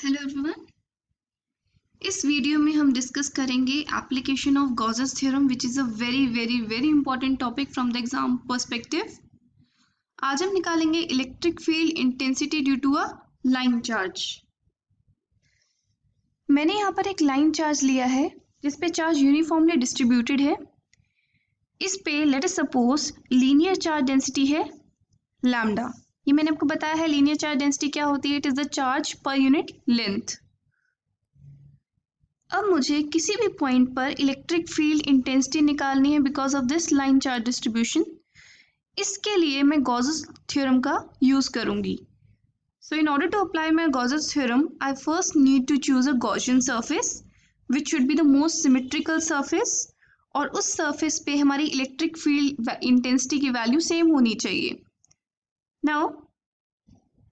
Hello everyone. इस video में हम डिस्कस करेंगे application of Gauss's theorem which is a very very very important topic from the exam perspective. आज हम निकालेंगे electric field intensity due to a line charge. मैंने यहाँ पर एक लाइन चार्ज लिया है जिस पे चार्ज यूनिफॉर्मली डिस्ट्रीब्यूटेड है। इस पे let us suppose linear charge density है लैम्डा। ये मैंने आपको बताया है लीनियर चार्ज डेंसिटी क्या होती है। It is the charge per unit length. अब मुझे किसी भी पॉइंट पर इलेक्ट्रिक फील्ड इंटेंसिटी निकालनी है because of this line charge distribution. इसके लिए मैं गॉसेस थ्योरम का यूज़ करूँगी। So in order to apply my Gauss's theorem I first need to choose a Gaussian surface which should be the most symmetrical surface, और उस surface पे हमारी electric field intensity की वैल्यू सेम होनी चाहिए।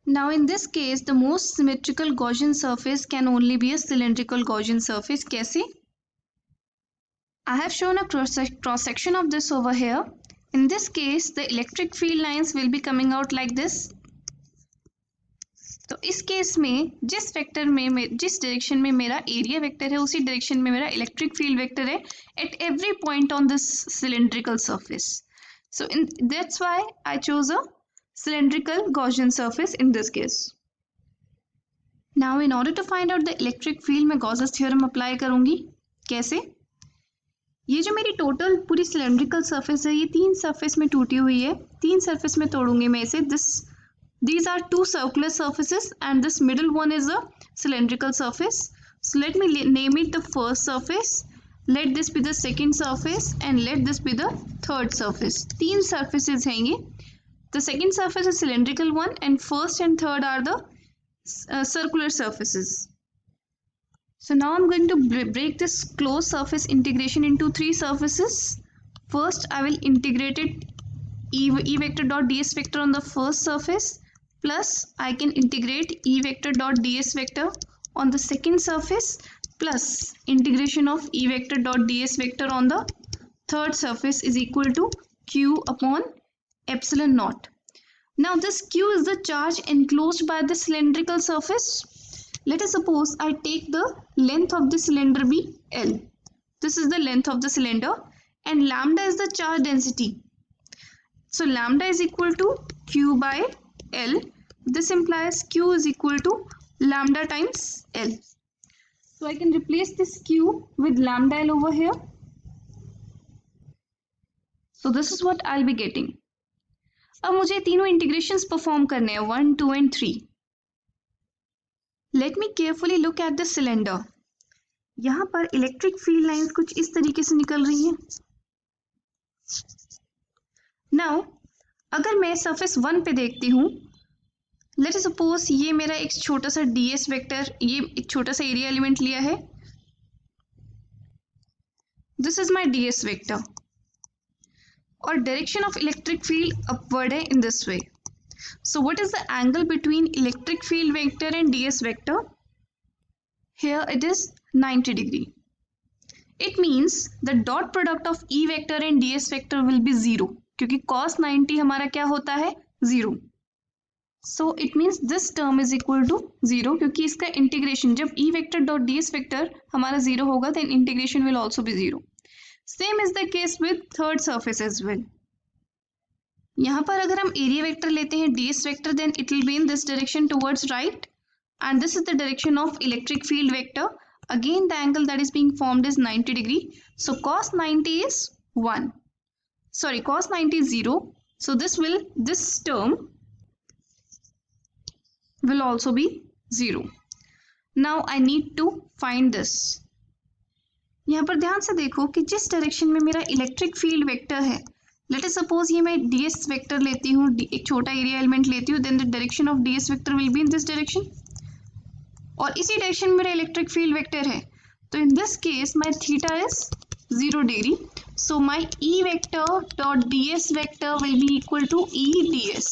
Now in this case the most symmetrical Gaussian surface can only be a cylindrical Gaussian surface. कैसे? I have shown a cross section of this over here. In this case the electric field lines will be coming out like this. तो इस case में जिस vector में जिस direction में मेरा area vector है उसी डायरेक्शन में मेरा इलेक्ट्रिक फील्ड वेक्टर है at every point on this cylindrical surface. So that's why I chose a cylindrical Gaussian surface in this case. Now in order to find out the electric field मैं Gauss's theorem apply करूंगी। कैसे? ये जो मेरी total पूरी cylindrical surface है ये तीन सरफेस में टूटी हुई है। तीन सरफेस में तोड़ूंगी मैं इसे। these are two circular surfaces and this middle one is a cylindrical surface. So let me name it the first surface, let this be the second surface and let this be the third surface. तीन surfaces हैं ये। The second surface is cylindrical one and first and third are the circular surfaces. So now I'm going to break this closed surface integration into three surfaces. First I will integrate it E vector dot ds vector on the first surface, plus I can integrate E vector dot ds vector on the second surface, plus integration of E vector dot ds vector on the third surface is equal to q upon epsilon naught. Now this q is the charge enclosed by the cylindrical surface. Let us suppose I take the length of the cylinder be L. This is the length of the cylinder and lambda is the charge density. So lambda is equal to q by L. This implies q is equal to lambda times L. So I can replace this q with lambda L over here. So this is what I'll be getting. अब मुझे तीनों integrations perform करने हैं 1, 2 and 3. Let me carefully look at the cylinder. यहाँ पर electric field lines कुछ इस तरीके से निकल रही हैं। Now अगर मैं सरफेस 1 पे देखती हूँ, लेट अस सपोज ये मेरा एक छोटा सा ds वेक्टर, ये एक छोटा सा एरिया एलिमेंट लिया है। This is my ds vector और direction of electric field upward है in this way. So what is the angle between electric field vector and ds vector? Here it is 90 degree. It means the dot product of E vector and ds vector will be 0 क्योंकि cos 90 हमारा क्या होता है 0. So it means this term is equal to 0 क्योंकि इसका integration जब E vector dot ds vector हमारा 0 होगा then integration will also be 0. Same is the case with third surface as well. यहाँ पर अगर हम एरिया वेक्टर लेते हैं ds vector then it will be in this direction towards right and this is the direction of electric field vector. Again the angle that is being formed is 90 degree. So cos 90 is 1. Sorry, cos 90 is 0. So this term will also be 0. Now I need to find this. यहाँ पर ध्यान से देखो कि जिस direction में मेरा electric field vector है, लेट अस सपोज ये मैं ds वेक्टर लेती हूँ, एक छोटा एरिया एलिमेंट लेती हूँ, then the direction of ds vector will be in this direction और इसी डायरेक्शन में मेरा इलेक्ट्रिक फील्ड वेक्टर है। तो in this case my theta is 0 degree. So my E vector dot ds vector will be equal to E ds.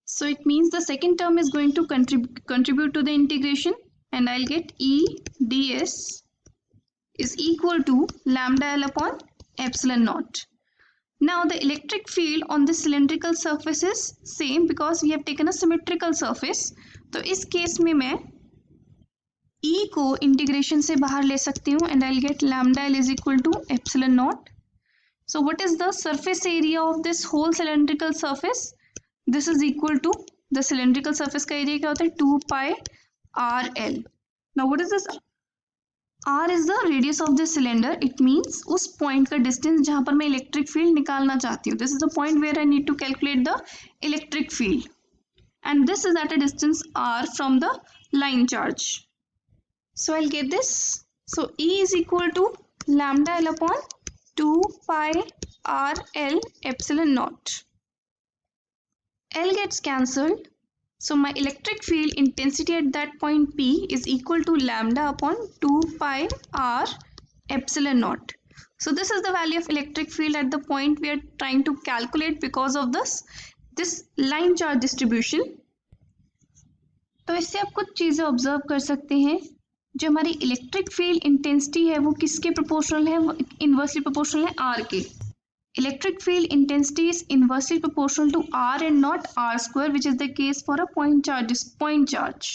So it means the second term is going to contribute to the integration and I'll get E ds is equal to lambda L upon epsilon naught. Now the electric field on the cylindrical surface is same because we have taken a symmetrical surface. तो इस case में मैं E को integration से बाहर ले सकती हूँ and I will get lambda L is equal to epsilon naught. So what is the surface area of this whole cylindrical surface? This is equal to the cylindrical surface का area क्या होता है 2 pi RL. Now what is this? R is the radius of this cylinder. It means उस point का distance जहाँ पर मैं electric field निकालना चाहती हूँ. This is the point where I need to calculate the electric field. And this is at a distance R from the line charge. So I'll get this. So E is equal to lambda L upon 2 pi RL epsilon naught. L gets cancelled. So my electric field intensity at that point P is equal to lambda upon 2 pi R epsilon naught. So this is the value of electric field at the point we are trying to calculate because of this line charge distribution. तो इससे आप कुछ चीज़ें observe कर सकते हैं. जो हमारी इलेक्ट्रिक फील्ड इंटेंसिटी है वो किसके प्रोपोर्शनल है? वो इन्वर्सली प्रोपोर्शनल है आर के. Electric field intensity is inversely proportional to r and not r square, which is the case for a point charge.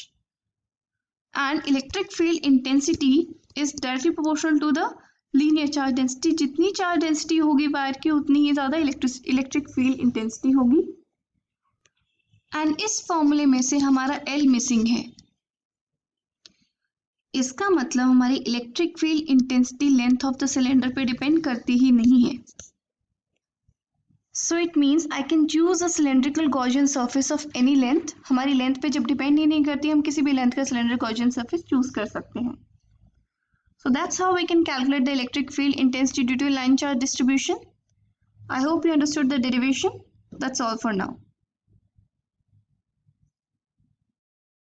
And electric field intensity is directly proportional to the linear charge density. जितनी charge density होगी wire की उतनी ही ज़्यादा electric field intensity होगी. And इस फॉर्मूले में से हमारा एल मिसिंग है. इसका मतलब हमारी electric field intensity length of the cylinder पे डिपेंड करती ही नहीं है. So it means I can choose a cylindrical Gaussian surface of any length. हमारी लेंथ पे जब डिपेंड ही नहीं करती, हम किसी भी लेंथ का सिलेंडर गॉसियन सरफेस चूज कर सकते हैं. So that's how we can calculate the electric field intensity due to line charge distribution. I hope you understood the derivation. That's all for now.